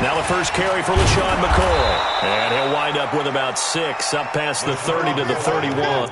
Now the first carry for LaShawn McCoy. And he'll wind up with about 6, up past the 30 to the 31.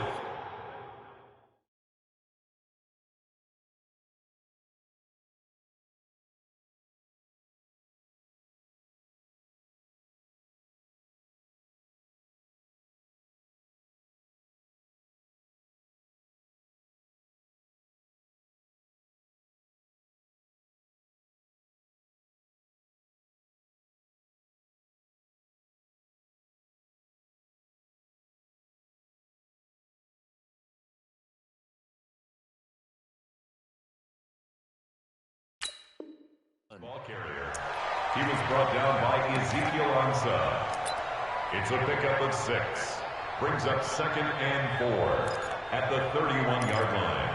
Ball carrier. He was brought down by Ezekiel Ansah. It's a pickup of 6. Brings up 2nd and 4 at the 31-yard line.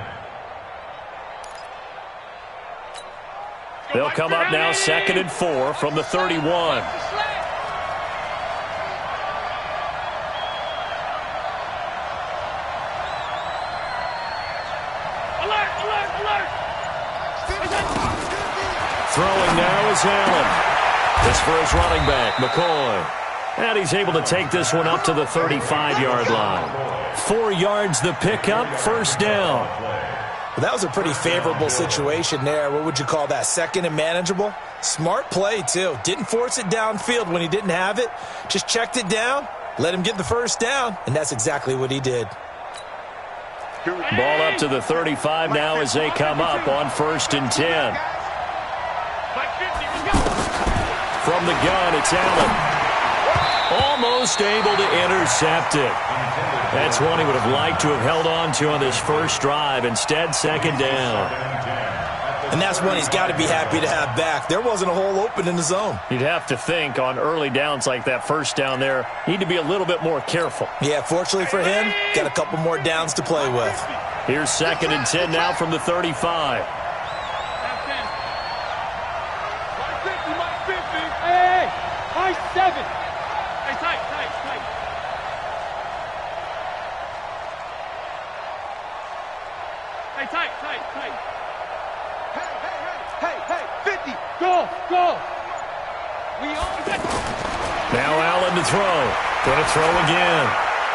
They'll come up now 2nd and 4 from the 31. Throwing now is Allen. This for his running back, McCoy. And he's able to take this one up to the 35-yard line. 4 yards the pickup, first down. Well, that was a pretty favorable situation there. What would you call that? 2nd and manageable? Smart play, too. Didn't force it downfield when he didn't have it. Just checked it down, let him get the first down, and that's exactly what he did. Ball up to the 35 now as they come up on 1st and 10. From the gun, it's Allen. Almost able to intercept it. That's one he would have liked to have held on to on this first drive. Instead, 2nd down. And that's one he's got to be happy to have back. There wasn't a hole open in the zone. You'd have to think on early downs like that first down there, need to be a little bit more careful. Yeah, fortunately for him, got a couple more downs to play with. Here's 2nd and 10 now from the 35. Now Allen to throw. Going to throw again.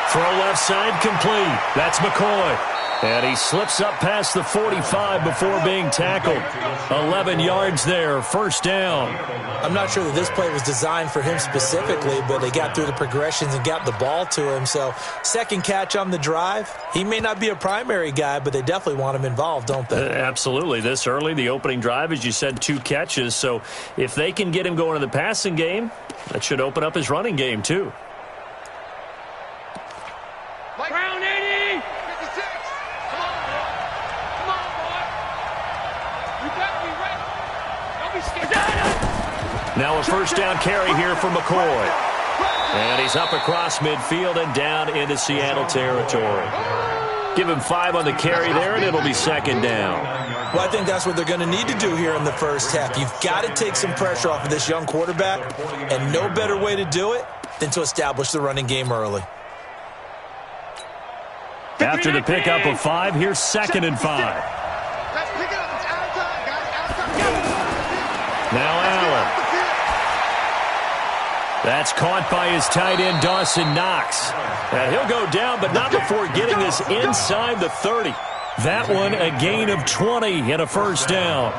Throw left side complete. That's McCoy. And he slips up past the 45 before being tackled. 11 yards there, first down. I'm not sure that this play was designed for him specifically, but they got through the progressions and got the ball to him. So, second catch on the drive. He may not be a primary guy, but they definitely want him involved, don't they? Absolutely. This early, the opening drive, as you said, 2 catches. So, if they can get him going in the passing game, that should open up his running game, too. Brown 80! 56! Come on, boy. Come on, boy. You better be ready. Don't be scared. Now a first down carry here for McCoy. And he's up across midfield and down into Seattle territory. Give him 5 on the carry there, and it'll be 2nd down. Well, I think that's what they're going to need to do here in the first half. You've got to take some pressure off of this young quarterback, and no better way to do it than to establish the running game early. After the pickup of 5, here's 2nd and 5. Now Allen. That's caught by his tight end, Dawson Knox. And he'll go down, but not before getting this inside the 30. That one a gain of 20 and a first down.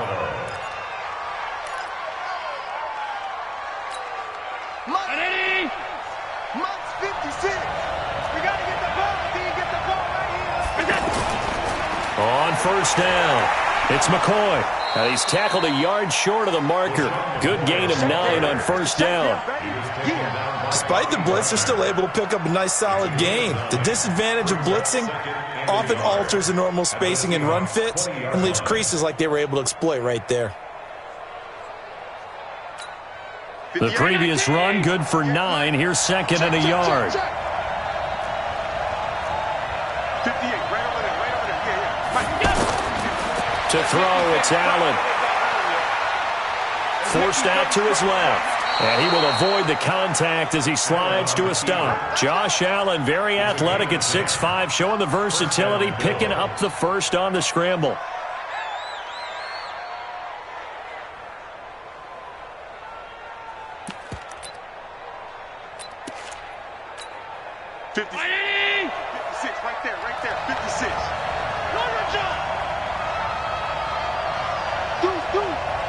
On first down, it's McCoy. And he's tackled a yard short of the marker. Good gain of 9 on first down. Despite the blitz, they're still able to pick up a nice solid gain. The disadvantage of blitzing often alters the normal spacing and run fits and leaves creases like they were able to exploit right there. The previous run good for 9. Here's 2nd and a yard. To throw, it's Allen. Forced out to his left. And he will avoid the contact as he slides to a stop. Josh Allen, very athletic at 6'5", showing the versatility, picking up the first on the scramble. Right there, 56.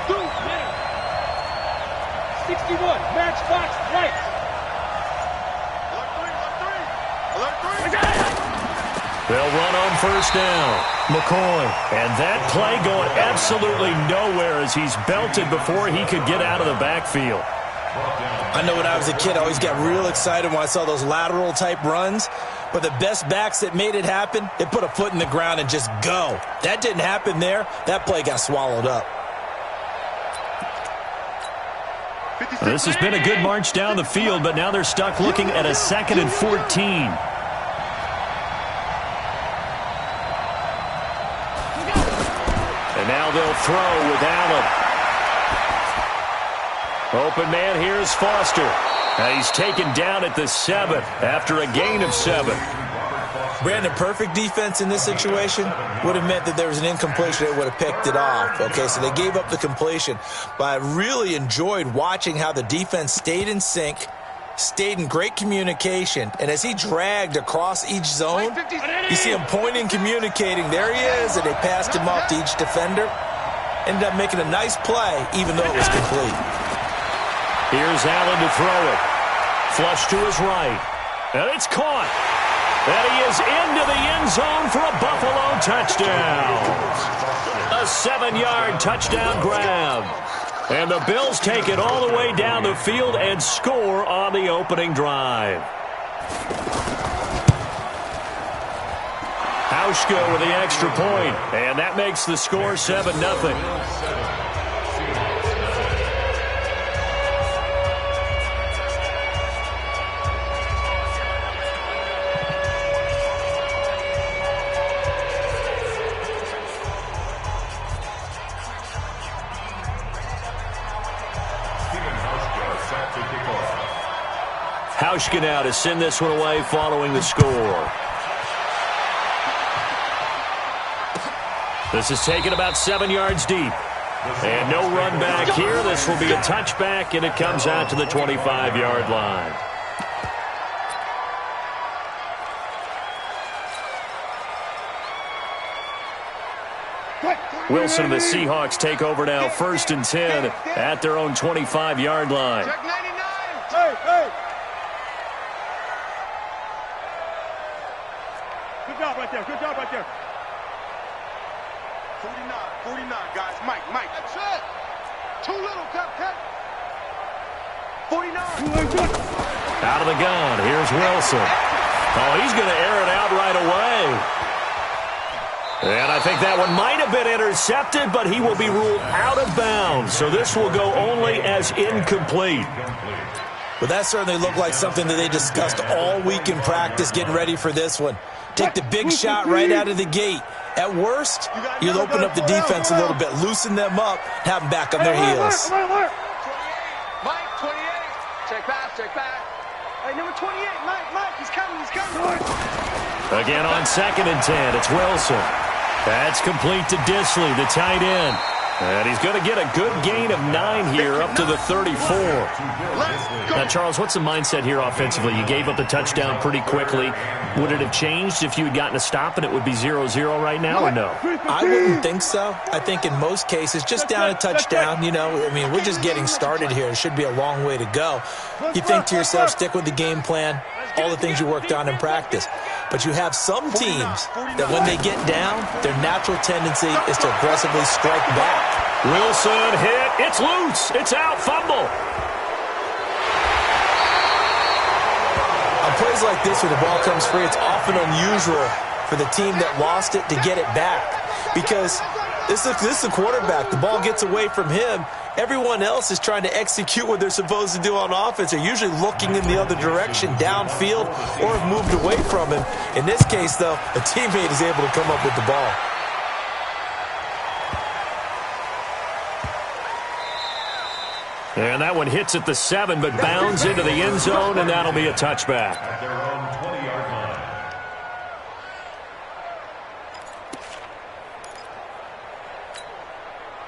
Do, man. 61, matchbox, right. Alert 3. They'll run on first down. McCoy. And that play going absolutely nowhere as he's belted before he could get out of the backfield. I know when I was a kid, I always got real excited when I saw those lateral-type runs. But the best backs that made it happen, they put a foot in the ground and just go. That didn't happen there. That play got swallowed up. This has been a good march down the field, but now they're stuck looking at a 2nd and 14. And now they'll throw with Allen. Open man, here's Foster. He's taken down at the 7 after a gain of 7. Brandon, perfect defense in this situation would have meant that there was an incompletion. They would have picked it off. Okay, so they gave up the completion. But I really enjoyed watching how the defense stayed in sync, stayed in great communication, and as he dragged across each zone, you see him pointing, communicating. There he is, and they passed him off to each defender. Ended up making a nice play, even though it was complete. Here's Allen to throw it. Flush to his right. And it's caught. And he is into the end zone for a Buffalo touchdown. A 7-yard touchdown grab. And the Bills take it all the way down the field and score on the opening drive. Hauschka with the extra point. And that makes the score 7-0. Hauschka now to send this one away following the score. This is taken about 7 yards deep. And no run back here. This will be a touchback, and it comes out to the 25-yard line. Wilson and the Seahawks take over now, 1st and 10 at their own 25-yard line. Hey. Good job right there. 49, guys. Mike. That's it. Too little, cut. 49. Out of the gun. Here's Wilson. Oh, he's going to air it out right away. And I think that one might have been intercepted, but he will be ruled out of bounds. So this will go only as incomplete. Well, that certainly looked like something that they discussed all week in practice, getting ready for this one. Take the big shot right out of the gate. At worst, you'll open up the defense a little bit, loosen them up, have them back on their heels. Mike, 28. Check back. Hey, number 28, Mike, he's coming. Again on 2nd and 10, it's Wilson. That's complete to Disley, the tight end. And he's going to get a good gain of 9 here up to the 34. Now, Charles, what's the mindset here offensively? You gave up the touchdown pretty quickly. Would it have changed if you had gotten a stop and it would be 0-0 right now, or no? I wouldn't think so. I think in most cases, just down a touchdown, we're just getting started here. It should be a long way to go. You think to yourself, stick with the game plan, all the things you worked on in practice. But you have some teams that when they get down, their natural tendency is to aggressively strike back. Wilson hit. It's loose. It's out. Fumble. On plays like this, when the ball comes free, it's often unusual for the team that lost it to get it back. Because this is the quarterback. The ball gets away from him. Everyone else is trying to execute what they're supposed to do on offense. They're usually looking in the other direction, downfield, or have moved away from him. In this case, though, a teammate is able to come up with the ball. And that one hits at the 7, but bounds into the end zone, and that'll be a touchback. At their own 20-yard line.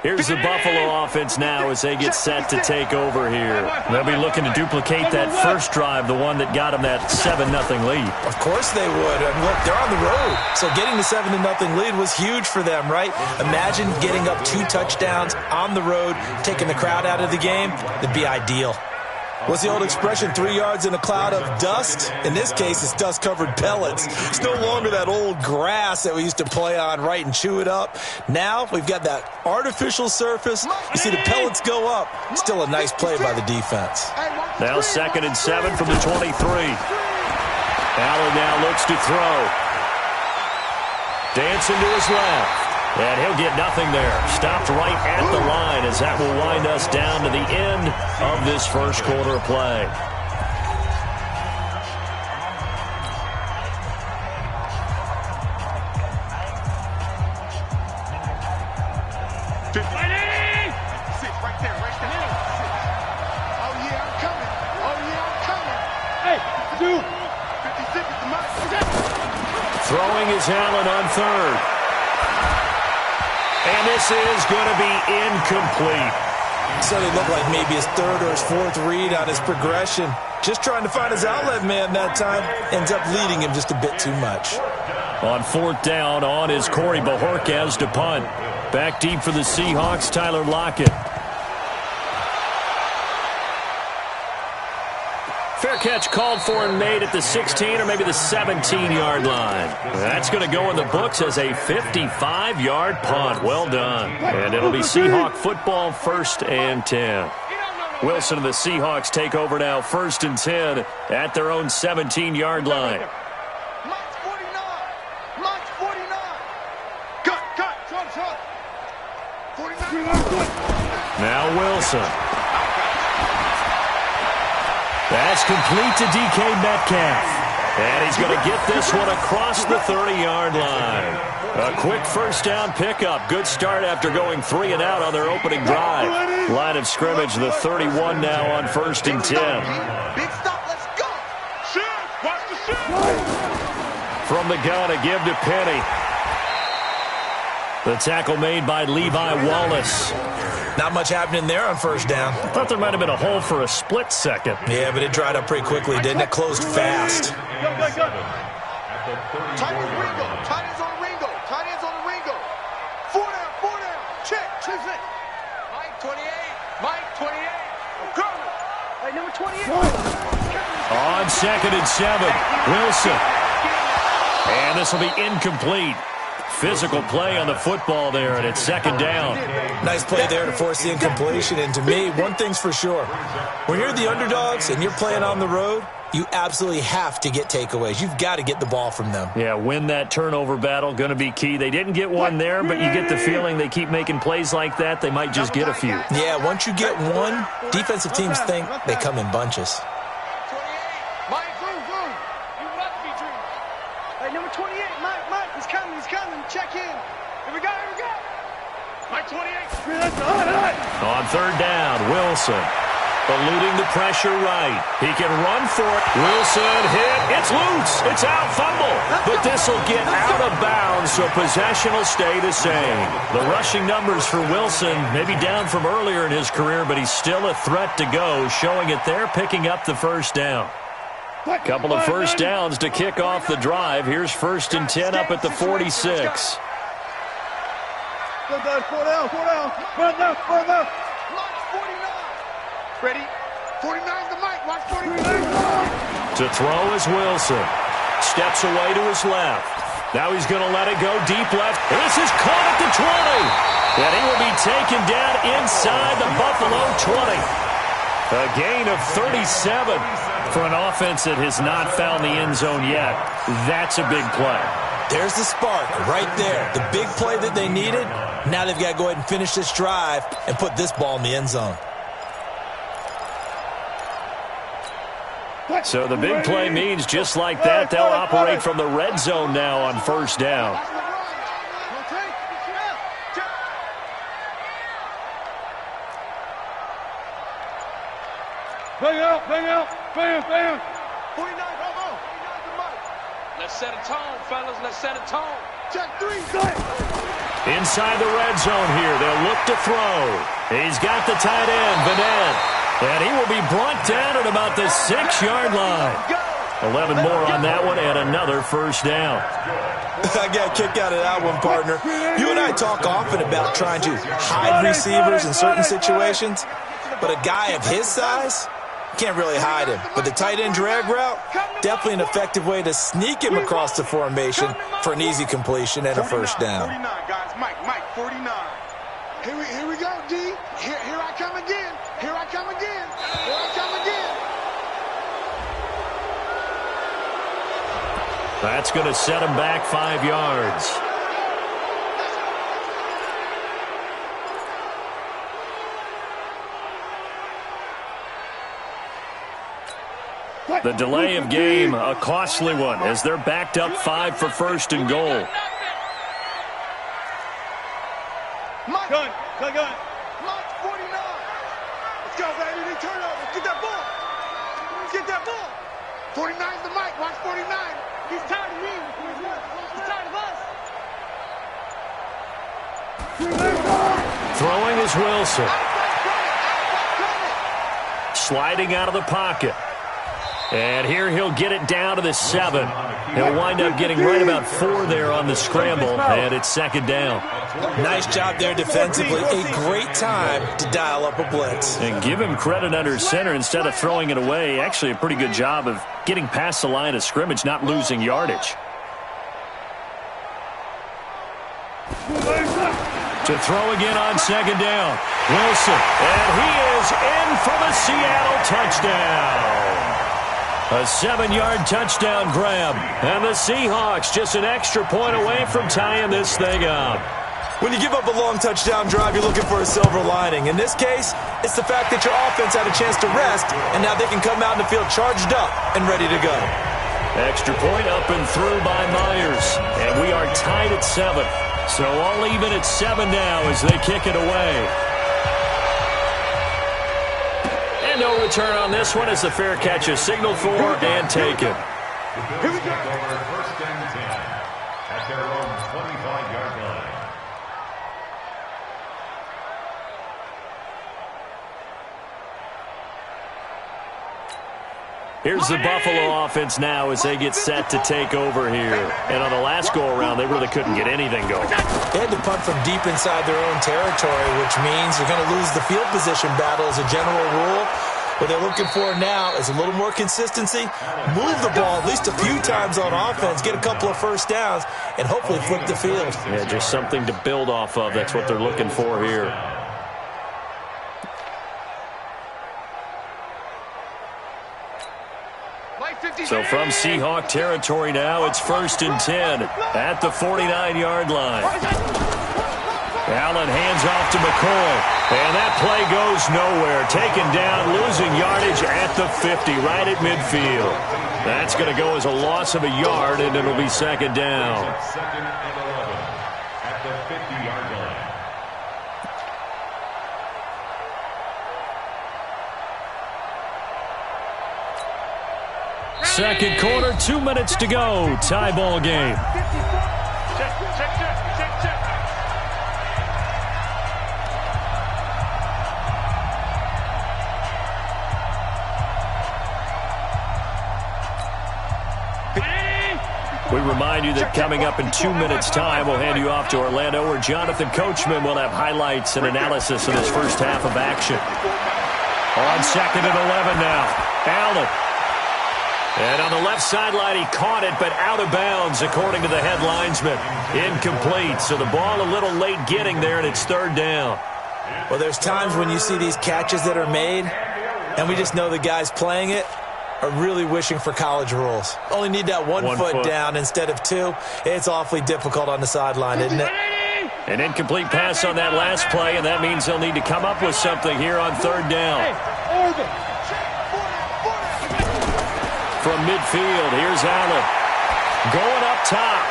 Here's the Buffalo offense now as they get set to take over here. They'll be looking to duplicate that first drive, the one that got them that 7-0 lead. Of course they would. And look, they're on the road. So getting the 7-0 lead was huge for them, right? Imagine getting up 2 touchdowns on the road, taking the crowd out of the game. That'd be ideal. What's the old expression, 3 yards in a cloud of dust? In this case, it's dust-covered pellets. It's no longer that old grass that we used to play on, right, and chew it up. Now we've got that artificial surface. You see the pellets go up. Still a nice play by the defense. Now 2nd and 7 from the 23. Allen now looks to throw. Dancing to his left. And he'll get nothing there. Stopped right at the line as that will wind us down to the end of this first quarter of play. Right there. Oh, yeah, I'm coming. Hey, dude. 56 is the mark. Throwing is Allen on 3rd. And this is going to be incomplete. So they look like maybe his 3rd or his 4th read on his progression. Just trying to find his outlet man that time. Ends up leading him just a bit too much. On 4th down, on is Corey Bajorquez to punt. Back deep for the Seahawks, Tyler Lockett. Fair catch called for and made at the 16 or maybe the 17-yard line. That's going to go in the books as a 55-yard punt. Well done. And it'll be Seahawk football, 1st and 10. Wilson and the Seahawks take over now, 1st and 10 at their own 17-yard line. Mike's 49. Cut. 49. Now Wilson. That's complete to DK Metcalf. And he's going to get this one across the 30-yard line. A quick 1st down pickup. Good start after going 3 and out on their opening drive. Line of scrimmage, the 31 now on 1st and 10. Big stop, let's go. Shoot, watch the shoot. From the gun, a give to Penny. The tackle made by Levi Wallace. Not much happening there on 1st down. Thought there might have been a hole for a split second. Yeah, but it dried up pretty quickly, didn't it? Closed fast. Go. Tight ends on the Ringo. 4 down. Check. Mike 28. I'm coming. Hey, number 28. On 2nd and 7, Wilson. And this will be incomplete. Physical play on the football there, and it's 2nd down. Nice play there to force the incompletion. And to me, one thing's for sure. When you're the underdogs and you're playing on the road, you absolutely have to get takeaways. You've got to get the ball from them. Yeah, win that turnover battle, going to be key. They didn't get one there, but you get the feeling they keep making plays like that, they might just get a few. Yeah, once you get one, defensive teams think they come in bunches. 28. Mike, boom. You must be dreaming. Hey, number 28, Mike, he's coming. Check in. Here we go. Mike 28. On 3rd down, Wilson. Eluding the pressure right. He can run for it. Wilson hit. It's loose. It's out. Fumble. But this will get out of bounds, so possession will stay the same. The rushing numbers for Wilson maybe down from earlier in his career, but he's still a threat to go, showing it there, picking up the 1st down. Couple of 1st downs to kick off the drive. Here's 1st and 10 up at the 46. Go, 4 down. Run up. Mike's 49. Ready? 49 to Mike. Watch 49. To throw is Wilson. Steps away to his left. Now he's going to let it go deep left. And this is caught at the 20. And he will be taken down inside the Buffalo 20. A gain of 37. For an offense that has not found the end zone yet, that's a big play. There's the spark right there. The big play that they needed. Now they've got to go ahead and finish this drive and put this ball in the end zone. So the big play means just like that, they'll operate from the red zone now on 1st down. Bang out, bam. 49, bravo. Let's set a tone, fellas. Let's set a tone. Check 3, Inside the red zone here, they'll look to throw. He's got the tight end, Vanette, and he will be brought down at about the 6-yard line. 11 more on that one, and another first down. I got a kick out of that one, partner. You and I talk often about trying to hide receivers in certain situations, but a guy of his size, can't really hide him. But the tight end drag route, definitely an effective way to sneak him across the formation for an easy completion and a first down. 49, guys. Mike, 49. Here we go, D. Here I come again. Here I come again. That's going to set him back 5 yards. The delay of game, a costly one, as they're backed up 5 for first and goal. Gun. Mike, 49. Let's go, baby. They turn over. Get that ball. 49's the Mike. Watch 49. He's tired of me. He's tired of us. Throwing is Wilson. Sliding out of the pocket. And here he'll get it down to the 7. He'll wind up getting right about 4 there on the scramble, and it's second down. Nice job there defensively. A great time to dial up a blitz. And give him credit under center instead of throwing it away. Actually a pretty good job of getting past the line of scrimmage, not losing yardage. To throw again on second down. Wilson, and he is in for the Seattle touchdown. A 7-yard touchdown grab. And the Seahawks just an extra point away from tying this thing up. When you give up a long touchdown drive, you're looking for a silver lining. In this case, it's the fact that your offense had a chance to rest, and now they can come out in the field charged up and ready to go. Extra point up and through by Myers. And we are tied at 7. So all even at 7 now as they kick it away. And no return on this one as the fair catch is signaled for and taken. Here we go. First and 10 at their own 25-yard line. Here's the Buffalo offense now as they get set to take over here. And on the last go-around, they really couldn't get anything going. They had to punt from deep inside their own territory, which means you're going to lose the field position battle as a general rule. What they're looking for now is a little more consistency, move the ball at least a few times on offense, get a couple of first downs, and hopefully flip the field. Yeah, just something to build off of. That's what they're looking for here. So from Seahawk territory now, it's first and 10 at the 49-yard line. Allen hands off to McCoy, and that play goes nowhere. Taken down, losing yardage at the 50, right at midfield. That's going to go as a loss of a yard, and it'll be second down. Second and 11 at the 50-yard line. Second quarter, 2 minutes to go. Tie ball game. Check. We remind you that coming up in 2 minutes' time, we'll hand you off to Orlando, where Jonathan Coachman will have highlights and analysis of this first half of action. On second and 11 now, Allen. And on the left sideline, he caught it, but out of bounds, according to the head linesman. Incomplete, so the ball a little late getting there, and it's third down. Well, there's times when you see these catches that are made, and we just know the guys playing it are really wishing for college rules. Only need that one foot down instead of 2. It's awfully difficult on the sideline, isn't it? An incomplete pass on that last play, and that means they'll need to come up with something here on third down. From midfield, here's Allen. Going up top.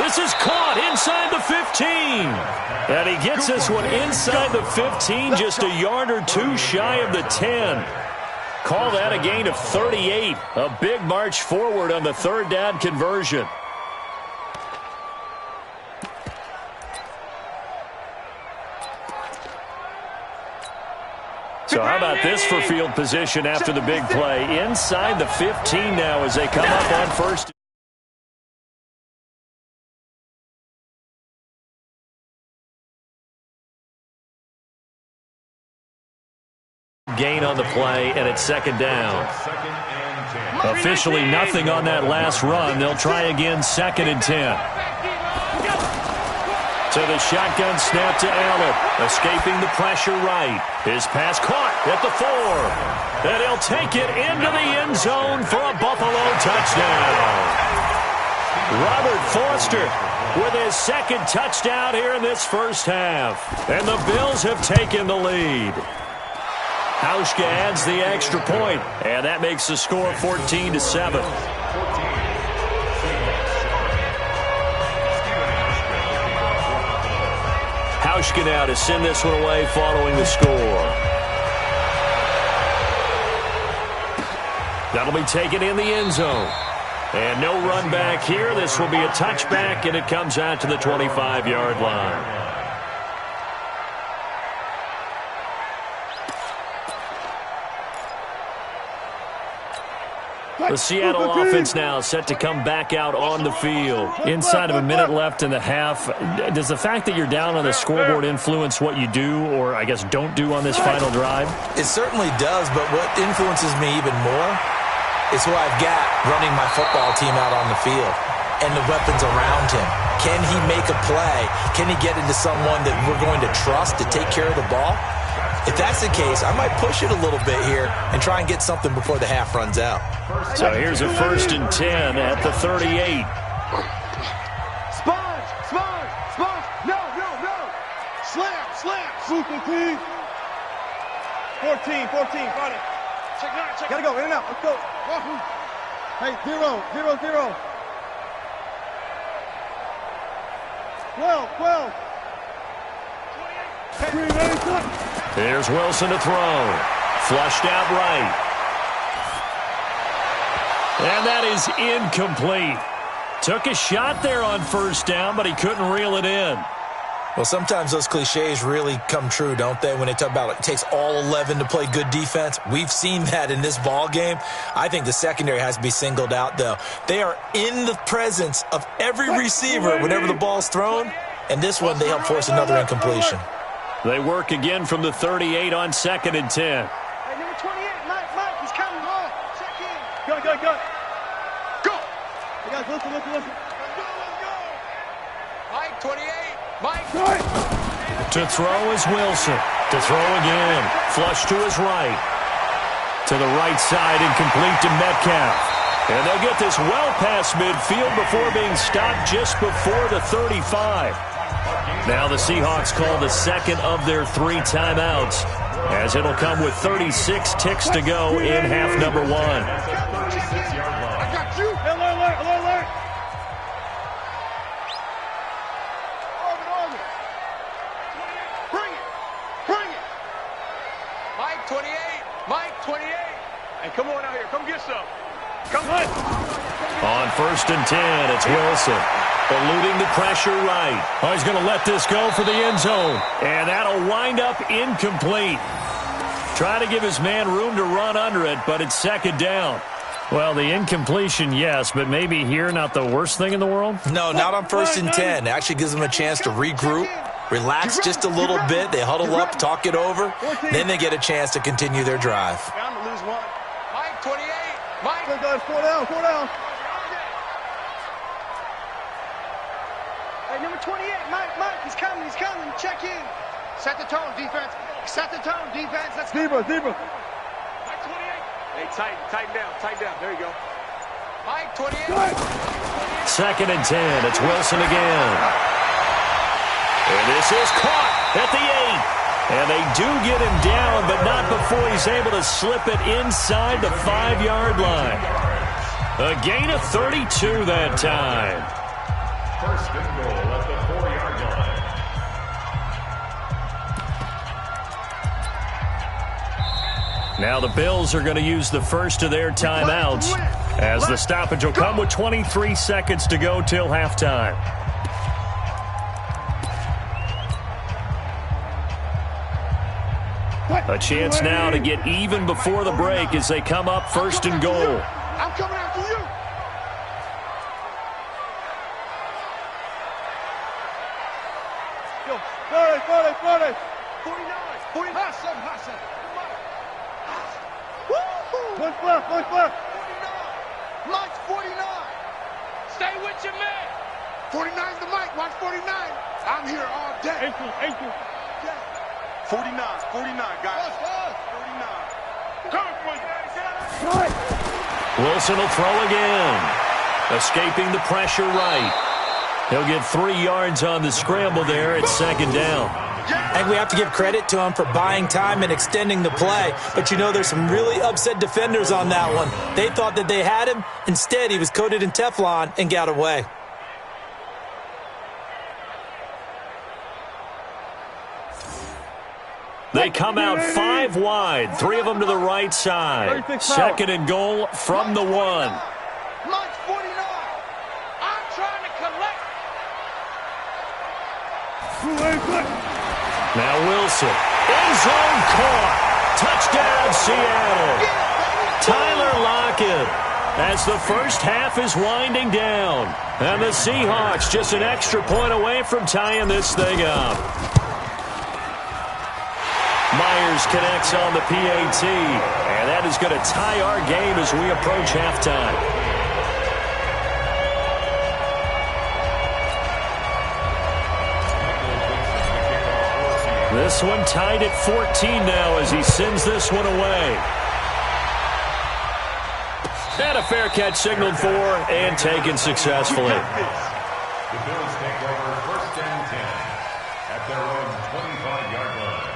This is caught inside the 15. And he gets this one inside the 15, just a yard or two shy of the 10. call that a gain of 38. A big march forward on the third down conversion. So how about this for field position after the big play? Inside the 15 now as they come up on first. Gain on the play, and it's second down. Officially nothing on that last run. They'll try again, second and 10. So the shotgun snap to Allen, escaping the pressure right. His pass caught at the 4. And he'll take it into the end zone for a Buffalo touchdown. Robert Foster with his second touchdown here in this first half. And the Bills have taken the lead. Hauschka adds the extra point, and that makes the score 14-7. Hauschka now to send this one away following the score. That'll be taken in the end zone. And no run back here. This will be a touchback, and it comes out to the 25-yard line. The Seattle offense now set to come back out on the field. Inside of a minute left in the half, does the fact that you're down on the scoreboard influence what you do or, I guess, don't do on this final drive? It certainly does, but what influences me even more is who I've got running my football team out on the field and the weapons around him. Can he make a play? Can he get into someone that we're going to trust to take care of the ball? If that's the case, I might push it a little bit here and try and get something before the half runs out. So here's a 1st and 10 at the 38. Sponge! No! Slam! Super team! 14, fight it. Check. Gotta go, in and out, let's go. Hey, 0. 12. There's Wilson to throw. Flushed out right. And that is incomplete. Took a shot there on first down, but he couldn't reel it in. Well, sometimes those cliches really come true, don't they? When they talk about it takes all 11 to play good defense. We've seen that in this ball game. I think the secondary has to be singled out, though. They are in the presence of every receiver whenever the ball's thrown. And this one, they help force another incompletion. They work again from the 38 on 2nd and 10. Hey, number 28, Mike, he's coming. Check in. Go. Hey, guys, listen. Let's go. Mike, 28. Mike. To throw is Wilson. To throw again. Flush to his right. To the right side, incomplete to Metcalf. And they'll get this well past midfield before being stopped just before the 35. Now the Seahawks call the second of their 3 timeouts, as it'll come with 36 ticks to go in half number 1. I got you. Alert. Orbit. Bring it. Mike, 28. Hey, come on out here. Come get some. Come on. On 1st and 10, it's Wilson. Eluding the pressure right. Oh, he's going to let this go for the end zone. And that'll wind up incomplete. Trying to give his man room to run under it, but it's second down. Well, the incompletion, yes, but maybe here not the worst thing in the world? No, not on 1st and 10. It actually gives them a chance to regroup, relax just a little bit. They huddle up, talk it over. Then they get a chance to continue their drive. I'm going to lose one. Mike, 28. Mike. Go, guys, 4 down. Hey, number 28, Mike, he's coming. Check in. Set the tone, defense. Let's go. Zebra. Mike, 28. Hey, tighten down. There you go. Mike, 28. 2nd and 10. It's Wilson again. And this is caught at the 8. And they do get him down, but not before he's able to slip it inside the 5-yard line. A gain of 32 that time. 1st and goal at the 4-yard line. Now the Bills are going to use the first of their timeouts as the stoppage will come with 23 seconds to go till halftime. A chance now to get even before the break as they come up first and goal. I'm coming after you. Go. 40. 49. Hassan. Push left. 49. Mike's 49. Stay with your man. 49's the Mike. Watch 49. I'm here all day. 18. 49, guys. 49. Wilson will throw again. Escaping the pressure right. He'll get 3 yards on the scramble there at second down. And we have to give credit to him for buying time and extending the play. But, you know, there's some really upset defenders on that one. They thought that they had him. Instead, he was coated in Teflon and got away. They come out 5 wide, 3 of them to the right side. Second and goal from the 1. Mike's 49. I'm trying to collect. Now Wilson. End zone caught. Touchdown, Seattle. Tyler Lockett as the first half is winding down. And the Seahawks just an extra point away from tying this thing up. Myers connects on the PAT, and that is going to tie our game as we approach halftime. This one tied at 14 now as he sends this one away. And a fair catch signaled for and taken successfully. The Bills take over first and 10 at their own 25-yard line.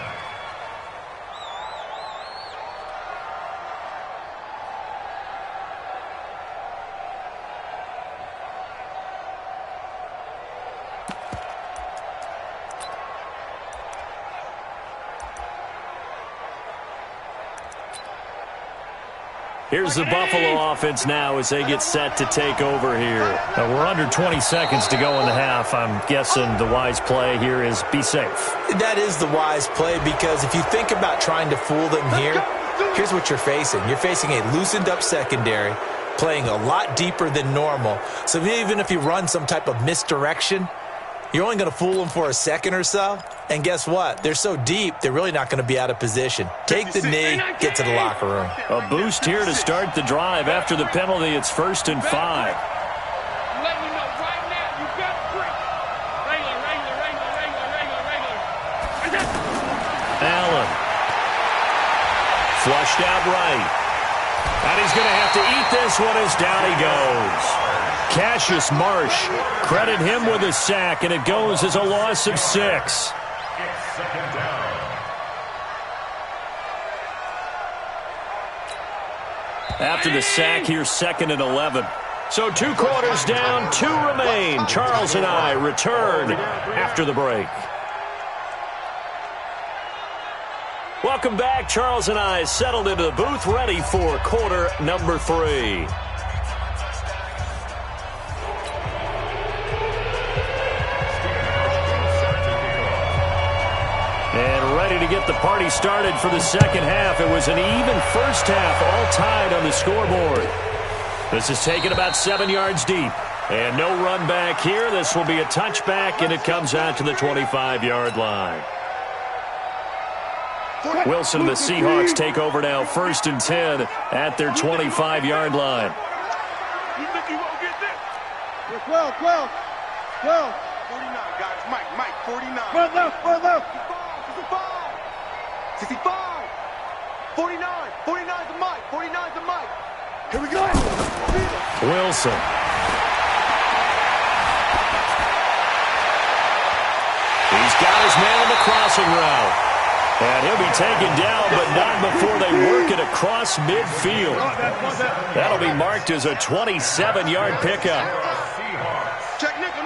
Here's the Buffalo offense now as they get set to take over here. Now we're under 20 seconds to go in the half. I'm guessing the wise play here is be safe. That is the wise play because if you think about trying to fool them here, here's what you're facing. You're facing a loosened up secondary, playing a lot deeper than normal. So even if you run some type of misdirection, you're only going to fool them for a second or so. And guess what? They're so deep, they're really not going to be out of position. Take the knee, get to the locker room. A boost here to start the drive. After the penalty, it's first and 5. Let me know right now. You got to break. Regular. Allen. Flushed out right. And he's going to have to eat this one as down he goes. Cassius Marsh, credit him with a sack, and it goes as a loss of 6. It's second down. After the sack, here's second and 11. So 2 quarters down, 2 remain. Charles and I return after the break. Welcome back. Charles and I settled into the booth, ready for quarter number 3. And ready to get the party started for the second half. It was an even first half, all tied on the scoreboard. This is taken about 7 yards deep. And no run back here. This will be a touchback, and it comes out to the 25-yard line. Wilson and the Seahawks take over now, first and 10 at their 25-yard line. You think you won't get this? 12. 49, guys. Mike, 49. Front left. 65. 49's the Mike. Here we go. Wilson. He's got his man on the crossing route. And he'll be taken down, but not before they work it across midfield. That'll be marked as a 27-yard pickup. Check nickel.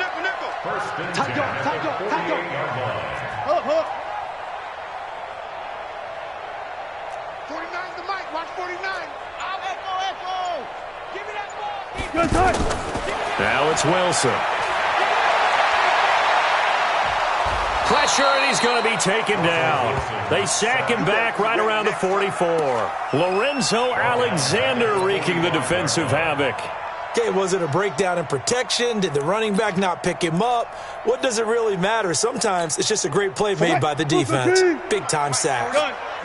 First and 10 Tight go. 48-yard line. Hook. 49's the Mike. Now it's Wilson. Pressure, and he's going to be taken down. They sack him back right around the 44. Lorenzo Alexander wreaking the defensive havoc. Okay, was it a breakdown in protection? Did the running back not pick him up? What does it really matter? Sometimes it's just a great play made by the defense. Big-time sack.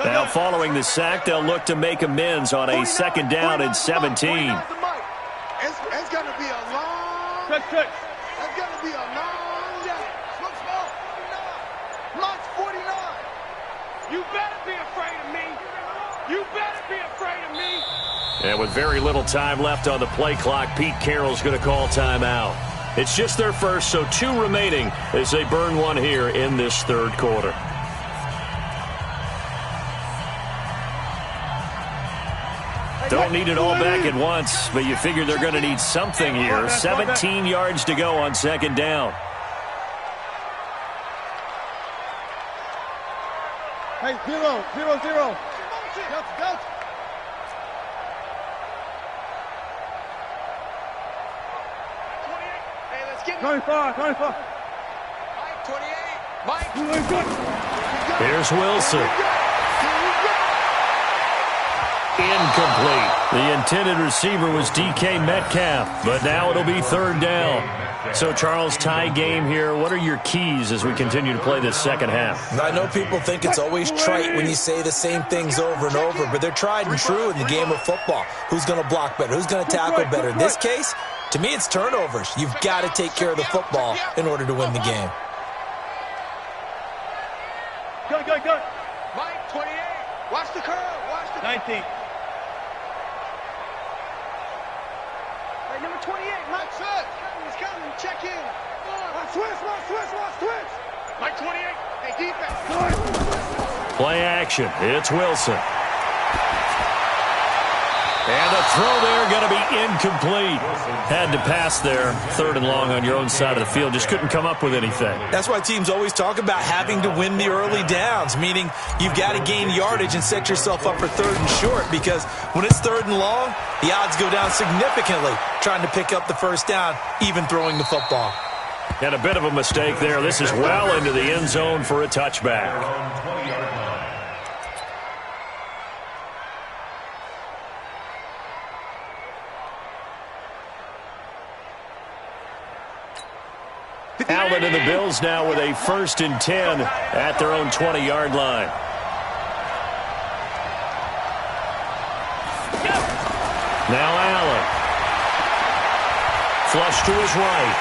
Now following the sack, they'll look to make amends on a second down and 17. It's going to be a long day. It's going to be a long day. March 49. You better be afraid of me. You better be afraid of me. And with very little time left on the play clock, Pete Carroll's going to call timeout. It's just their first, so 2 remaining as they burn one here in this third quarter. Don't need it all back at once, but you figure they're going to need something here. 17 yards to go on second down. Hey, 0-0-0. Go. 25. Mike, 28. Mike. Here's Wilson. Incomplete. The intended receiver was DK Metcalf, but now it'll be third down. So, Charles, tie game here. What are your keys as we continue to play this second half? I know people think it's always trite when you say the same things over and over, but they're tried and true in the game of football. Who's going to block better? Who's going to tackle better? In this case, to me, it's turnovers. You've got to take care of the football in order to win the game. Go. Mike, 28. Watch the curve. 19. Number 28, Mike. He's coming. Check in. Switch. Mike, 28. Hey, defense. Play action. It's Wilson. And the throw there going to be incomplete. Had to pass there. Third and long on your own side of the field. Just couldn't come up with anything. That's why teams always talk about having to win the early downs, meaning you've got to gain yardage and set yourself up for third and short, because when it's third and long, the odds go down significantly trying to pick up the first down, even throwing the football. And a bit of a mistake there. This is well into the end zone for a touchback. Allen and the Bills now with a 1st and 10 at their own 20-yard line. Now Allen. Flush to his right.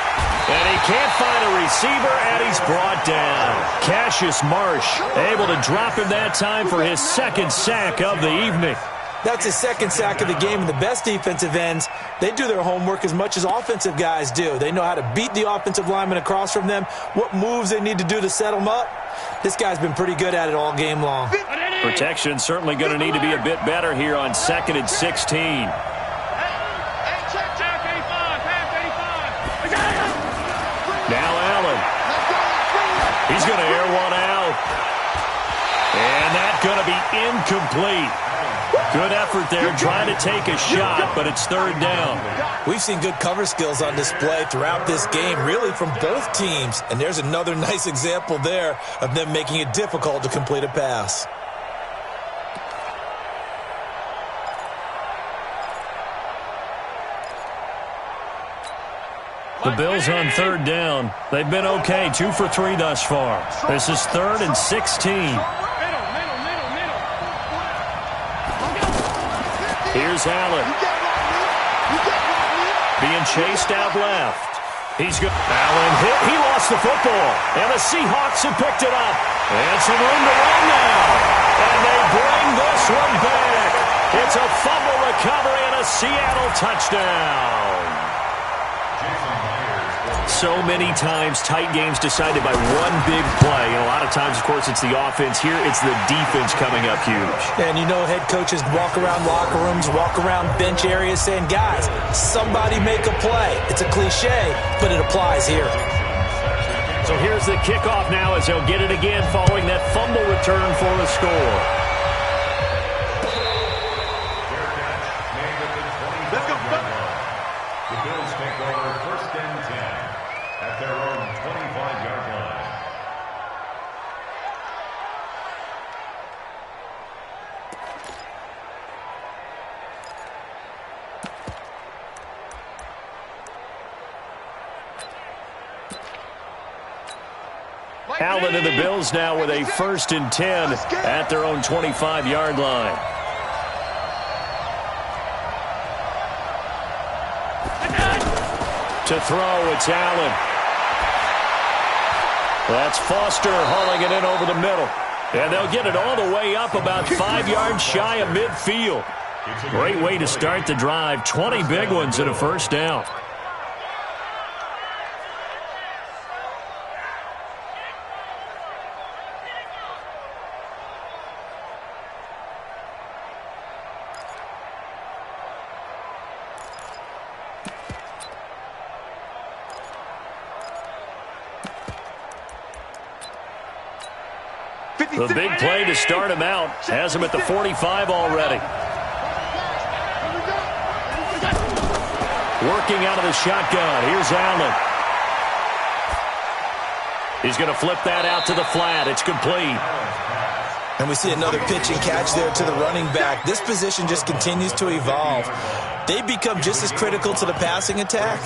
And he can't find a receiver, and he's brought down. Cassius Marsh able to drop him that time for his 2nd sack of the evening. That's his 2nd sack of the game, and the best defensive ends, they do their homework as much as offensive guys do. They know how to beat the offensive lineman across from them, what moves they need to do to set them up. This guy's been pretty good at it all game long. Protection certainly going to need to be a bit better here on 2nd and 16. Now Allen. He's going to air one out. And that's going to be incomplete. Good effort there, trying to take a shot, but it's third down. We've seen good cover skills on display throughout this game, really from both teams. And there's another nice example there of them making it difficult to complete a pass. The Bills on third down. They've been okay, 2 for 3 thus far. This is 3rd and 16. Here's Allen. Being chased out left. Allen hit. He lost the football. And the Seahawks have picked it up. And some room to run now. And they bring this one back. It's a fumble recovery and a Seattle touchdown. So many times, tight games decided by one big play. And a lot of times, of course, it's the offense. Here, it's the defense coming up huge. And you know head coaches walk around locker rooms, walk around bench areas saying, guys, somebody make a play. It's a cliche, but it applies here. So here's the kickoff now as they'll get it again following that fumble return for a score. Let's go. Allen and the Bills now with a 1st and 10 at their own 25-yard line. To throw, it's Allen. That's Foster hauling it in over the middle. And they'll get it all the way up about 5 yards shy of midfield. Great way to start the drive. 20 big ones and a 1st down. The big play to start him out has him at the 45 already. Working out of the shotgun. Here's Allen. He's going to flip that out to the flat. It's complete. And we see another pitch and catch there to the running back. This position just continues to evolve. They become just as critical to the passing attack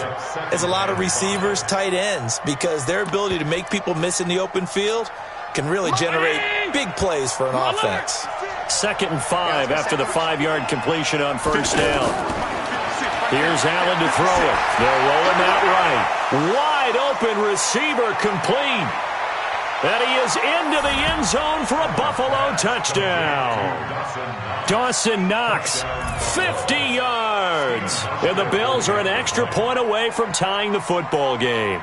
as a lot of receivers, tight ends, because their ability to make people miss in the open field can really generate big plays for an offense. 2nd and 5 after the 5-yard completion on 1st down. Here's Allen to throw it. They'll roll him out right. Wide open receiver complete. And he is into the end zone for a Buffalo touchdown. Dawson Knox, 50 yards. And the Bills are an extra point away from tying the football game.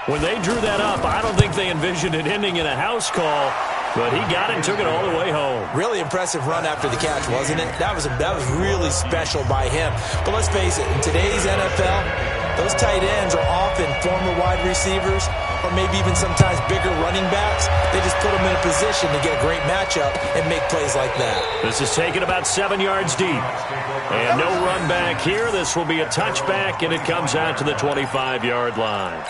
When they drew that up, I don't think they envisioned it ending in a house call, but he got it and took it all the way home. Really impressive run after the catch, wasn't it? That was really special by him. But let's face it, in today's NFL, those tight ends are often former wide receivers or maybe even sometimes bigger running backs. They just put them in a position to get a great matchup and make plays like that. This is taken about 7 yards deep. And no run back here. This will be a touchback, and it comes out to the 25-yard line.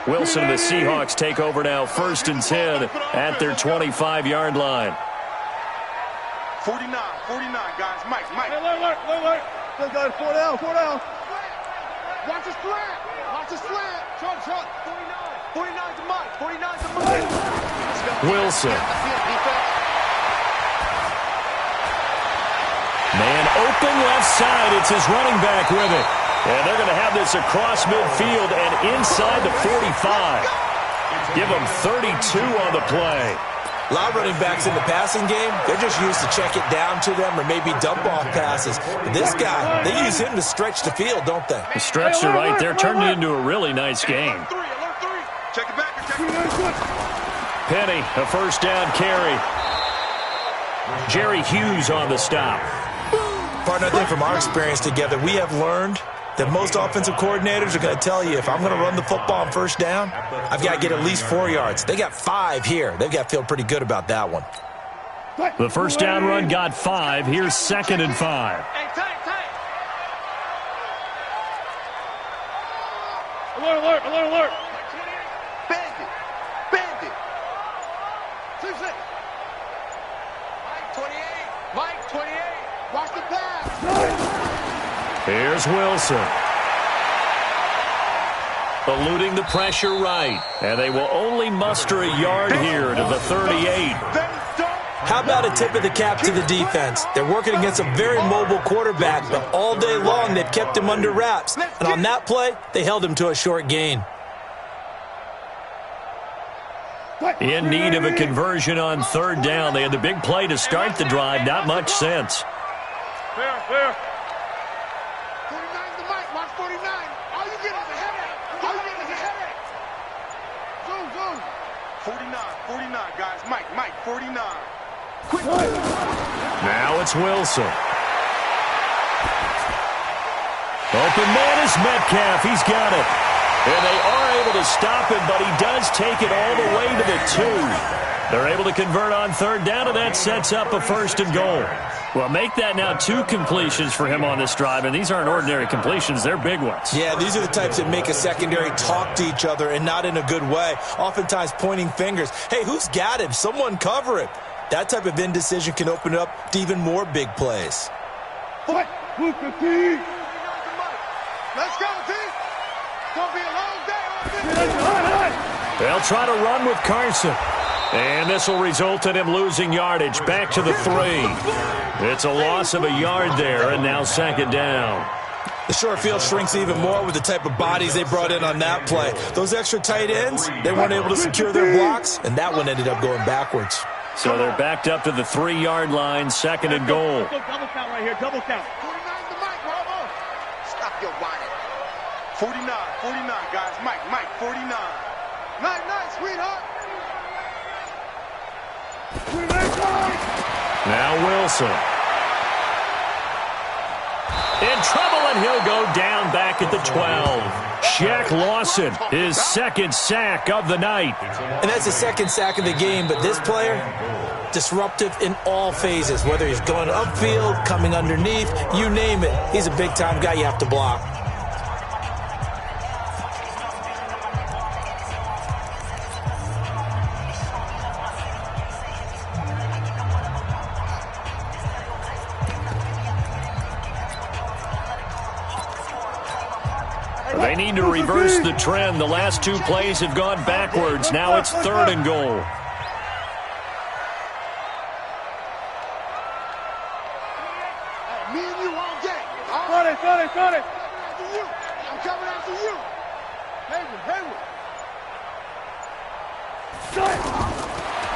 Wilson and the Seahawks take over now, 1st and 10 at their 25-yard line. 49, guys. Mike. Alert. Still got it. 4 down. Watch the slant. Truck. 49 to Mike. Wilson. Man open left side. It's his running back with it. And they're going to have this across midfield and inside the 45. Give them 32 on the play. A lot of running backs in the passing game, they're just used to check it down to them or maybe dump off passes. But this guy, they use him to stretch the field, don't they? The stretch to right there turned it into a really nice game. Check it back. Penny, a 1st down carry. Jerry Hughes on the stop. Partner, I think from our experience together, we have learned that most offensive coordinators are going to tell you, if I'm going to run the football on 1st down, I've got to get at least 4 yards. They got 5 here. They've got to feel pretty good about that one. The 1st down run got 5. Here's 2nd and 5. Alert. Bandit. 2-6. Mike 28. Watch the pass. Here's Wilson. Eluding the pressure right. And they will only muster a yard here to the 38. How about a tip of the cap to the defense? They're working against a very mobile quarterback, but all day long they've kept him under wraps. And on that play, they held him to a short gain. In need of a conversion on 3rd down. They had the big play to start the drive. Not much sense. Fair. 49's the Mike. Watch 49. All you get is a headache. Zoom. 49, guys. Mike, 49. Quick. Now it's Wilson. Open man is Metcalf. He's got it. And they are able to stop him, but he does take it all the way to the 2. They're able to convert on 3rd down, and that sets up a 1st and goal. Well, make that now 2 completions for him on this drive, and these aren't ordinary completions. They're big ones. Yeah, these are the types that make a secondary talk to each other and not in a good way, oftentimes pointing fingers. Hey, who's got him? Someone cover him. That type of indecision can open up to even more big plays. Let's go, team. Gonna be a long day. They'll try to run with Carson. And this will result in him losing yardage. Back to the 3. It's a loss of a yard there, and now second down. The short field shrinks even more with the type of bodies they brought in on that play. Those extra tight ends, they weren't able to secure their blocks, and that one ended up going backwards. So they're backed up to the 3-yard line, second and goal. Double count right here, double count. 49's the mic, Robo. Stop your whining. 49, guys. Mike, 49. Night, sweetheart. Now Wilson. In trouble, and he'll go down back at the 12. Shaq Lawson, his second sack of the night. And that's the second sack of the game, but this player, disruptive in all phases, whether he's going upfield, coming underneath, you name it. He's a big-time guy you have to block. They need to reverse the trend. The last 2 plays have gone backwards. Now it's third and goal. Me and you all day. Got it. After you. I'm coming after you. Hayward.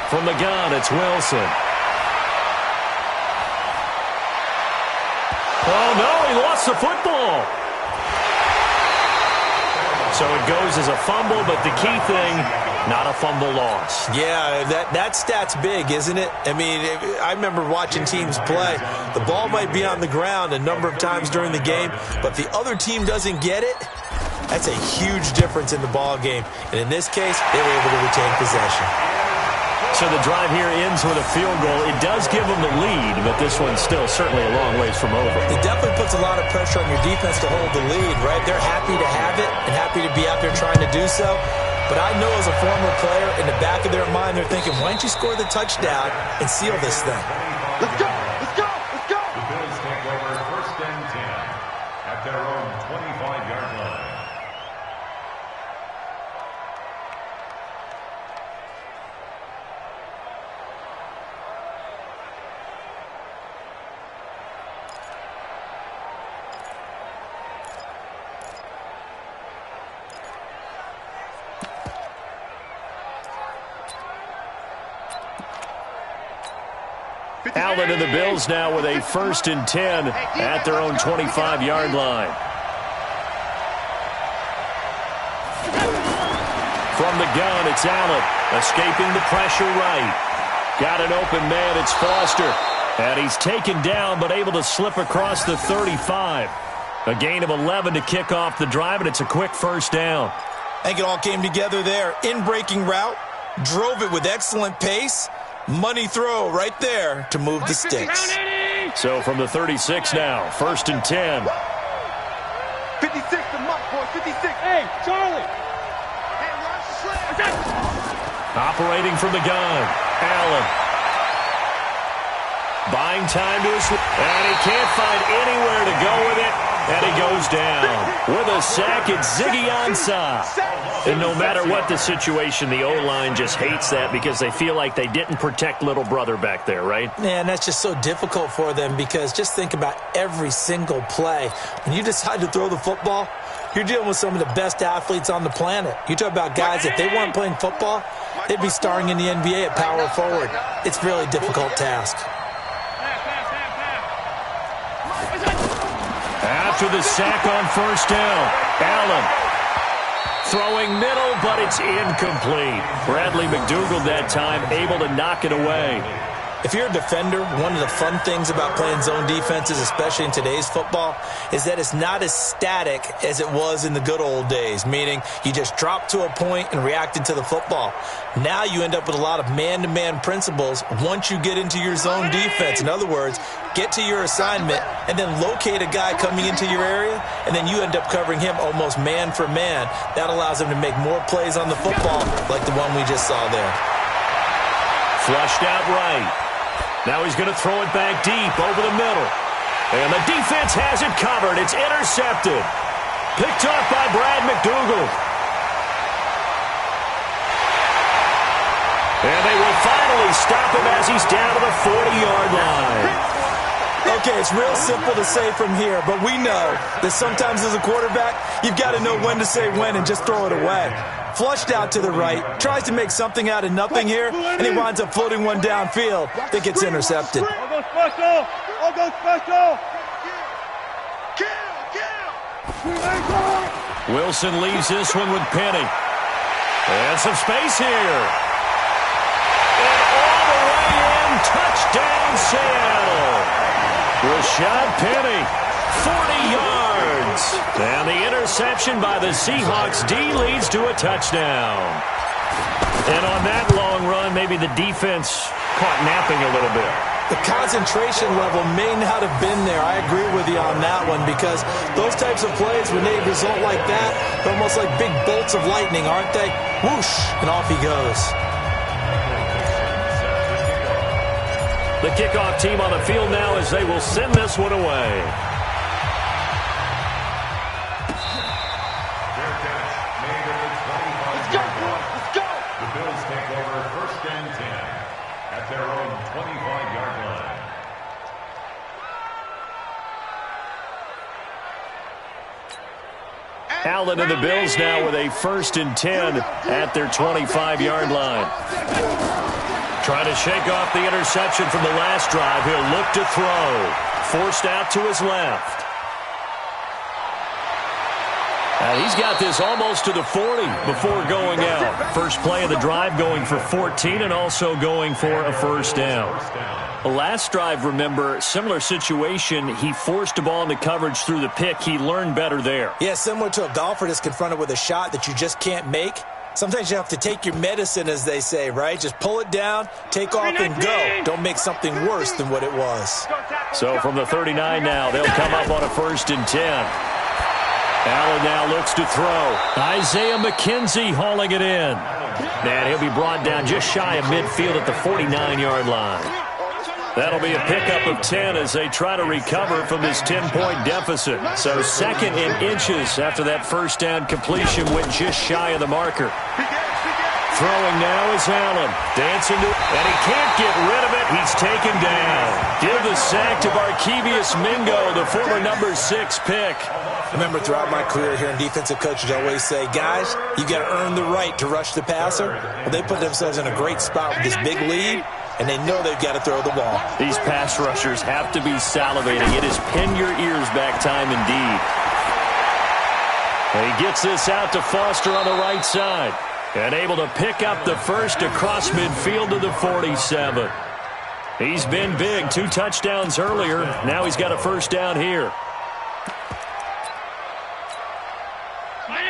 From the gun, it's Wilson. Oh, no, he lost the football. So it goes as a fumble, but the key thing, not a fumble loss. Yeah, that stat's big, isn't it? I mean, I remember watching teams play. The ball might be on the ground a number of times during the game, but if the other team doesn't get it, that's a huge difference in the ball game. And in this case, they were able to retain possession. So the drive here ends with a field goal. It does give them the lead, but this one's still certainly a long ways from over. It definitely puts a lot of pressure on your defense to hold the lead, right? They're happy to have it and happy to be out there trying to do so. But I know as a former player, in the back of their mind, they're thinking, why don't you score the touchdown and seal this thing? Let's go. The Bills take over first and 10 at their own 25-yard line. Allen and the Bills now with a first and 10 at their own 25-yard line. From the gun, it's Allen, escaping the pressure right. Got an open man, it's Foster. And he's taken down, but able to slip across the 35. A gain of 11 to kick off the drive, and it's a quick first down. I think it all came together there. In-breaking route, drove it with excellent pace. Money throw right there to move the sticks. So from the 36 now, first and 10. 56 to Muck, boy. 56. Hey, Charlie. Hey, watch the sled. Operating from the gun, Allen. Buying time to his... And he can't find anywhere to go with it. And he goes down. With a sack, it's Ziggy Ansah. And no matter what the situation, the O-line just hates that because they feel like they didn't protect little brother back there, right? Man, that's just so difficult for them because just think about every single play. When you decide to throw the football, you're dealing with some of the best athletes on the planet. You talk about guys, if they weren't playing football, they'd be starring in the NBA at power forward. It's a really difficult task. After the sack on first down, Allen throwing middle, but it's incomplete. Bradley McDougald that time able to knock it away. If you're a defender, one of the fun things about playing zone defenses, especially in today's football, is that it's not as static as it was in the good old days, meaning you just dropped to a point and reacted to the football. Now you end up with a lot of man-to-man principles once you get into your zone defense. In other words, get to your assignment and then locate a guy coming into your area, and then you end up covering him almost man for man. That allows him to make more plays on the football like the one we just saw there. Flushed out right. Now he's going to throw it back deep over the middle. And the defense has it covered. It's intercepted. Picked off by Brad McDougal. And they will finally stop him as he's down to the 40-yard line. Okay, it's real simple to say from here, but we know that sometimes as a quarterback, you've got to know when to say when and just throw it away. Flushed out to the right, tries to make something out of nothing here, and he winds up floating one downfield that gets intercepted. All go special! All go special! Wilson leaves this one with Penny. And some space here. And all the way in, touchdown Seattle. Rashad Penny, 40 yards. And the interception by the Seahawks D leads to a touchdown. And on that long run, maybe the defense caught napping a little bit. The concentration level may not have been there. I agree with you on that one because those types of plays, when they result like that, they're almost like big bolts of lightning, aren't they? Whoosh, and off he goes. The kickoff team on the field now as they will send this one away. Let's go, boys. Let's go. The Bills take over 1st and 10 at their own 25-yard line. Allen and the Bills now with a 1st and 10 at their 25-yard line. Trying to shake off the interception from the last drive. He'll look to throw. Forced out to his left. He's got this almost to the 40 before going out. First play of the drive going for 14 and also going for a first down. The last drive, remember, similar situation. He forced the ball into coverage through the pick. He learned better there. Yeah, similar to a golfer that's confronted with a shot that you just can't make. Sometimes you have to take your medicine, as they say, right? Just pull it down, take off, and go. Don't make something worse than what it was. So from the 39 now, they'll come up on a 1st and 10. Allen now looks to throw. Isaiah McKenzie hauling it in. And he'll be brought down just shy of midfield at the 49-yard line. That'll be a pickup of 10 as they try to recover from this 10-point deficit. So 2nd and inches after that first down completion went just shy of the marker. Throwing now is Allen. Dancing to it, and he can't get rid of it. He's taken down. Give the sack to Barkevious Mingo, the former number 6 pick. Remember, throughout my career here in defensive coaches, I always say, guys, you got to earn the right to rush the passer. Well, they put themselves in a great spot with this big lead, and they know they've got to throw the ball. These pass rushers have to be salivating. It is pin your ears back time indeed. He gets this out to Foster on the right side. And able to pick up the first across midfield to the 47. He's been big. 2 touchdowns earlier. Now he's got a first down here.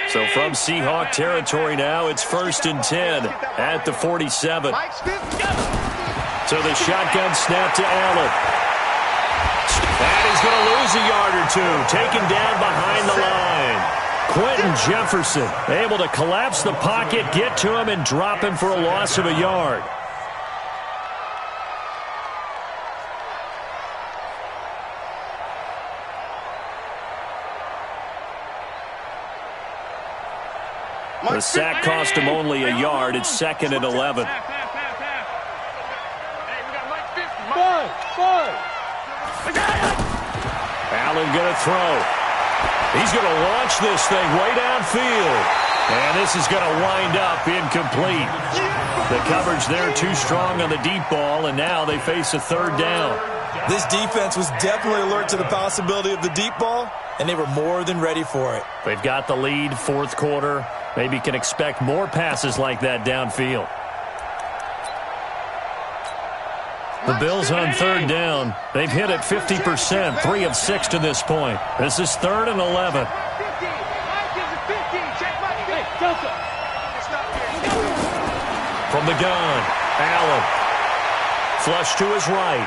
So from Seahawk territory now, it's 1st and 10 at the 47. So the shotgun snap to Allen. And he's going to lose a yard or two. Taken down behind the line. Quentin Jefferson able to collapse the pocket, get to him, and drop him for a loss of a yard. The sack cost him only a yard. It's 2nd and 11. Allen going to throw. He's going to launch this thing way downfield. And this is going to wind up incomplete. The coverage there too strong on the deep ball, and now they face a 3rd down. This defense was definitely alert to the possibility of the deep ball, and they were more than ready for it. They've got the lead, 4th quarter. Maybe can expect more passes like that downfield. The Bills on 3rd down. They've hit it 50%, 3 of 6 to this point. This is 3rd and 11. From the gun, Allen. Flush to his right.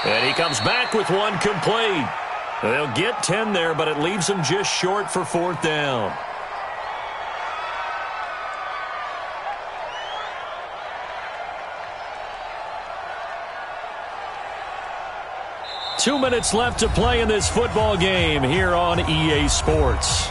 And he comes back with one complete. They'll get 10 there, but it leaves them just short for 4th down. 2 minutes left to play in this football game here on EA Sports.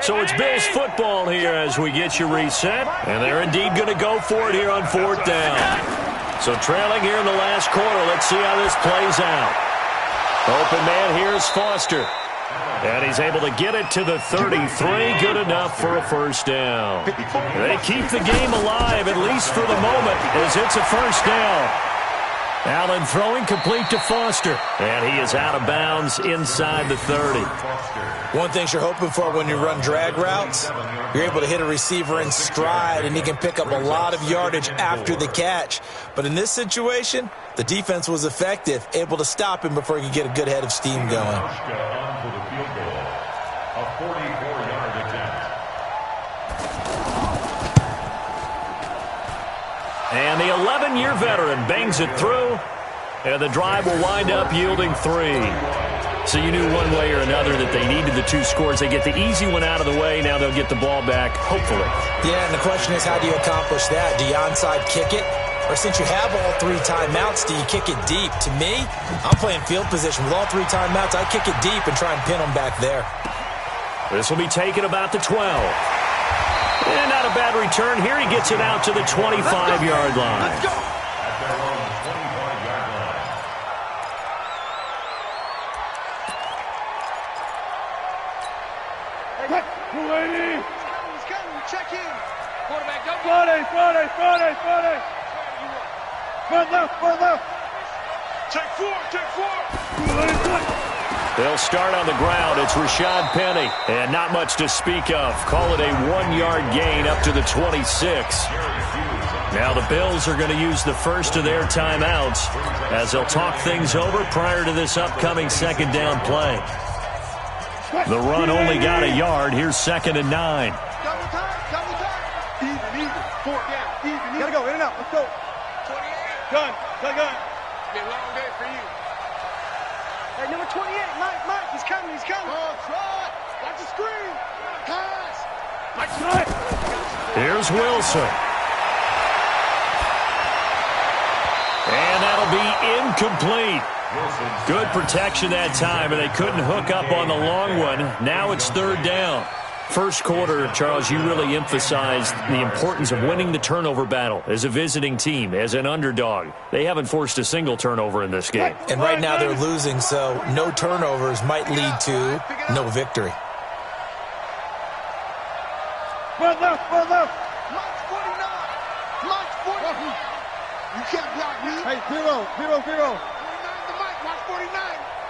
So it's Bills football here as we get you reset. And they're indeed going to go for it here on 4th down. So trailing here in the last quarter. Let's see how this plays out. Open man here is Foster. And he's able to get it to the 33. Good enough for a first down. They keep the game alive, at least for the moment, as it's a first down. Allen throwing complete to Foster. And he is out of bounds inside the 30. One thing you're hoping for when you run drag routes, you're able to hit a receiver in stride, and he can pick up a lot of yardage after the catch. But in this situation, the defense was effective, able to stop him before he could get a good head of steam going. A 44-yard attempt. And the 11-year veteran bangs it through, and the drive will wind up yielding 3. So you knew one way or another that they needed the 2 scores. They get the easy one out of the way. Now they'll get the ball back, hopefully. Yeah, and the question is, how do you accomplish that? Do you onside kick it? Or since you have all 3 timeouts, do you kick it deep? To me, I'm playing field position. With all 3 timeouts, I kick it deep and try and pin them back there. This will be taken about the 12. And not a bad return. Here he gets it out to the 25-yard line. At their own 25-yard line. Hey, he's coming. Check in. Quarterback, go. Friday. Front left. Take 4. They'll start on the ground. It's Rashad Penny. And not much to speak of. Call it a 1-yard gain up to the 26. Now the Bills are going to use the first of their timeouts as they'll talk things over prior to this upcoming second down play. The run only got a yard. Here's 2nd and 9. Double time. Even. 4 down. Even. Gotta go. In and out. Let's go. 28. Gun. Be a long day for you. Hey, number 28. Mike. He's coming. Oh, try. Watch the screen. Pass. Mike's right. Here's Wilson. And that'll be incomplete. Good protection that time, and they couldn't hook up on the long one. Now it's 3rd down. First quarter, Charles, you really emphasized the importance of winning the turnover battle as a visiting team, as an underdog. They haven't forced a single turnover in this game. And right now they're losing, so no turnovers might lead to no victory. Front left. Mike's 49. You can't block me. Hey, 0. 49 to Mike. Watch 49.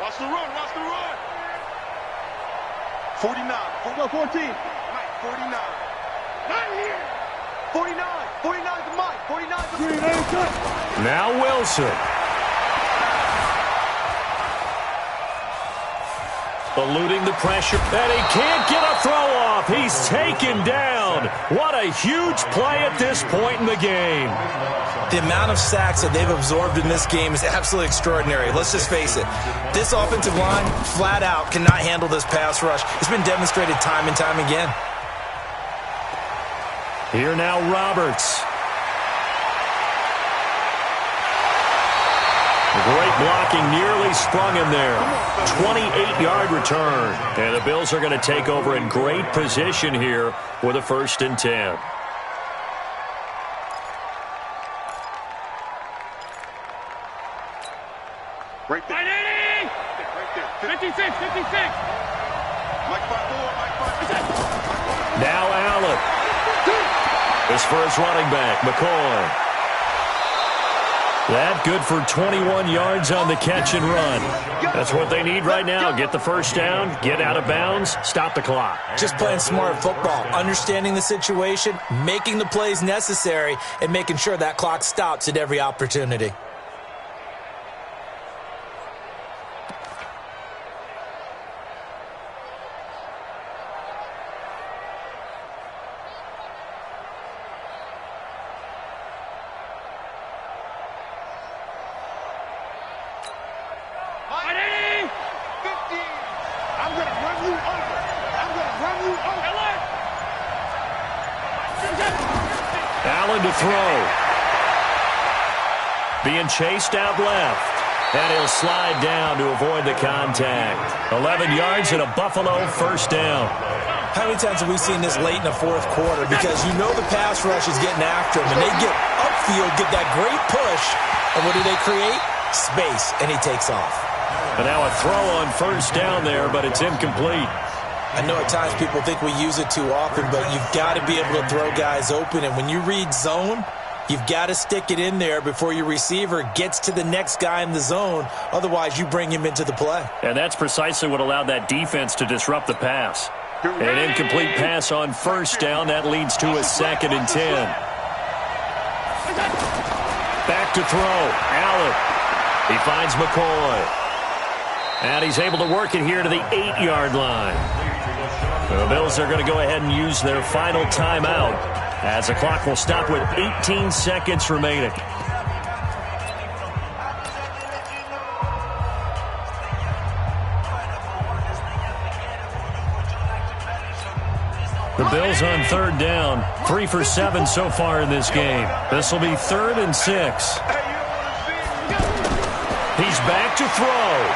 Watch the run. 49. 14. Mike, 49. Not here. 49. 49 to Mike. 49 to Mike. Now Wilson. Eluding the pressure, and he can't get a throw off. He's taken down. What a huge play at this point in the game. The amount of sacks that they've absorbed in this game is absolutely extraordinary. Let's just face it. This offensive line, flat out, cannot handle this pass rush. It's been demonstrated time and time again. Here now, Roberts. Great blocking, nearly sprung him there. 28-yard return. And the Bills are going to take over in great position here with a 1st and 10. Right there. 56. Mike 5-4. Now Allen. His first running back, McCoy. That good for 21 yards on the catch and run. That's what they need right now. Get the first down, get out of bounds, stop the clock. Just playing smart football, understanding the situation, making the plays necessary, and making sure that clock stops at every opportunity. Allen to throw. Being chased out left. And he'll slide down to avoid the contact. 11 yards and a Buffalo first down. How many times have we seen this late in the fourth quarter? Because you know the pass rush is getting after him, and they get upfield, get that great push, and what do they create? Space, and he takes off. And now a throw on first down there, but it's incomplete. I know at times people think we use it too often, but you've got to be able to throw guys open, and when you read zone, you've got to stick it in there before your receiver gets to the next guy in the zone. Otherwise, you bring him into the play. And that's precisely what allowed that defense to disrupt the pass. An incomplete pass on first down. That leads to a 2nd and 10. Back to throw. Allen. He finds McCoy. And he's able to work it here to the 8-yard line. The Bills are going to go ahead and use their final timeout, as the clock will stop with 18 seconds remaining. The Bills on third down, 3 for 7 so far in this game. This will be 3rd and 6. He's back to throw.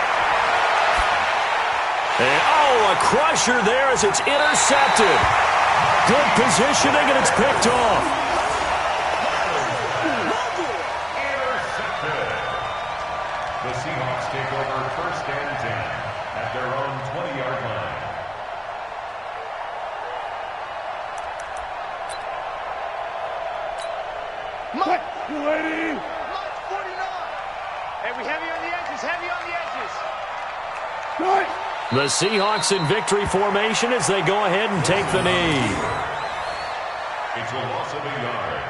And, a crusher there as it's intercepted. Good positioning, and it's picked off. Intercepted. The Seahawks take over 1st and 10 at their own 20-yard line. Mike, you ready? Mike 49. Hey, we heavy on the edges, heavy on the edges. Right. The Seahawks in victory formation as they go ahead and take the knee. It's a loss of a yard.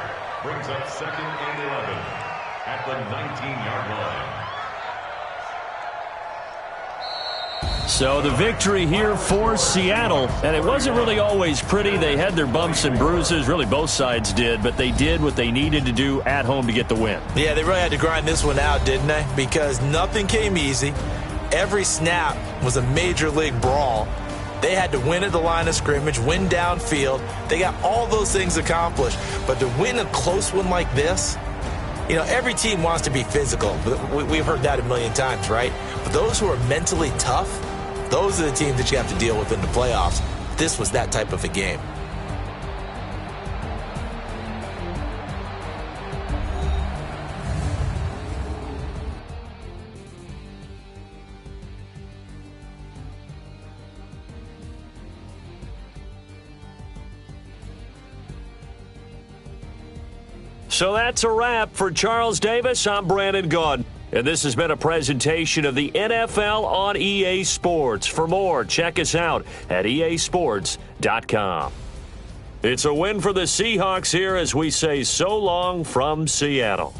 Brings up 2nd and 11 at the 19-yard line. So the victory here for Seattle, and it wasn't really always pretty. They had their bumps and bruises, really both sides did, but they did what they needed to do at home to get the win. Yeah, they really had to grind this one out, didn't they? Because nothing came easy. Every snap was a major league brawl. They had to win at the line of scrimmage, win downfield. They got all those things accomplished. But to win a close one like this, every team wants to be physical. We've heard that a million times, right? But those who are mentally tough, those are the teams that you have to deal with in the playoffs. This was that type of a game. So that's a wrap for Charles Davis. I'm Brandon Gaudin, and this has been a presentation of the NFL on EA Sports. For more, check us out at easports.com. It's a win for the Seahawks here as we say so long from Seattle.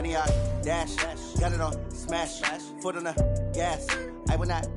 honey, I dash. Got it on smash. Foot on the gas. I will not